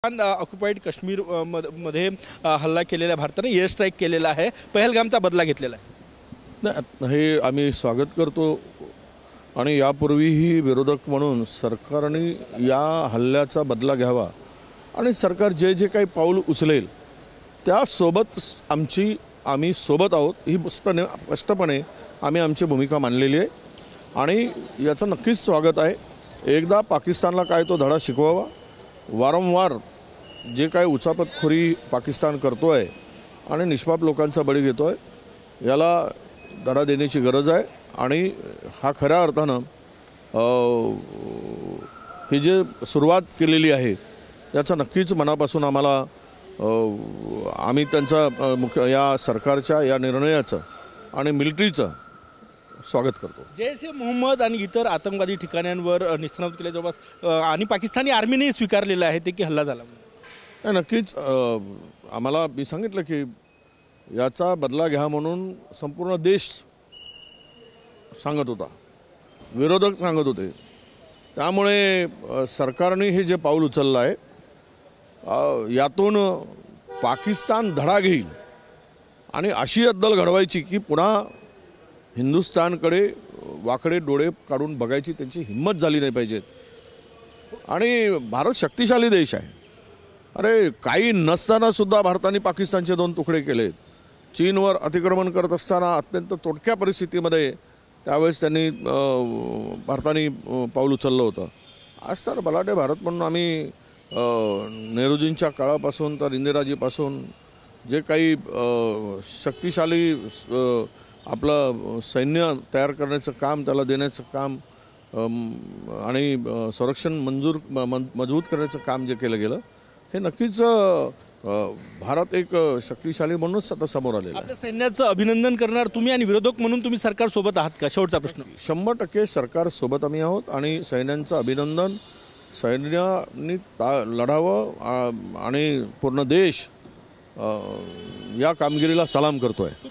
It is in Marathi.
ऑक्युपाईड काश्मीर मध्ये हल्ला केलेला भारताने एअर स्ट्राईक केलेला आहे। पहलगामचा बदला घेतलेला आहे। हे आम्ही स्वागत करतो आणि यापूर्वीही विरोधक म्हणून सरकारने या हल्ल्याचा बदला घ्यावा आणि सरकार जे जे काही पाऊल उचलेल त्यासोबत आम्ही सोबत आहोत ही स्पष्टपणे आम्ही आमची भूमिका मांडलेली आहे आणि याचं नक्कीच स्वागत आहे। एकदा पाकिस्तानला काय तो धडा शिकवावा। वारंवार जे काय उचापतखोरी पाकिस्तान करतो आहे आणि निष्पाप लोकांचा बळी घेतो आहे याला धडा देण्याची गरज आहे आणि हा खऱ्या अर्थानं ही जे सुरुवात केलेली आहे याचा नक्कीच मनापासून आम्ही त्यांचा या सरकारच्या या निर्णयाचं आणि मिलिटरीचं स्वागत करतो। जैश ए मोहम्मद आणि इतर आतंकवादी ठिकाणांवर निष्णात केले जवळपास आणि पाकिस्तानी आर्मीने स्वीकारलेलं आहे ते की हल्ला झाला नाही नक्कीच आम्हाला मी सांगितलं की याचा बदला घ्या म्हणून संपूर्ण देश सांगत होता, विरोधक सांगत होते। त्यामुळे सरकारने हे जे पाऊल उचललं आहे यातून पाकिस्तान धडा घेईल आणि अशी अद्दल घडवायची की पुन्हा हिंदुस्थानकडे वाकडे डोळे काढून बघायची त्यांची हिम्मत झाली नाही पाहिजे। आणि भारत शक्तिशाली देश आहे। अरे काही नसताना सुद्धा भारताने पाकिस्तानचे 2 तुकडे केले। चीनवर अतिक्रमण करत असताना अत्यंत तोटक्या परिस्थितीमध्ये त्यावेळेस भारताने पाऊल उचललं होतं। आज तर बलाढ्य भारत म्हणून आम्ही नेहरूजींच्या काळापासून तर इंदिराजीपासून जे काही शक्तिशाली आपलं सैन्य तयार करण्याचं काम, त्याला देण्याचं काम आणि संरक्षण मजबूत करण्याचं काम जे केलं गेलं हे नक्कीच भारत एक शक्तिशाली म्हणूनच आता समोर आलेलं आहे। आपल्या सैन्याचं अभिनंदन करणार तुम्ही आणि विरोधक म्हणून तुम्ही सरकारसोबत आहात का? शेवटचा प्रश्न। 100% सरकारसोबत आम्ही आहोत आणि सैन्यांचं अभिनंदन, सैन्याने लढावं आणि पूर्ण देश या कामगिरीला सलाम करतो आहे।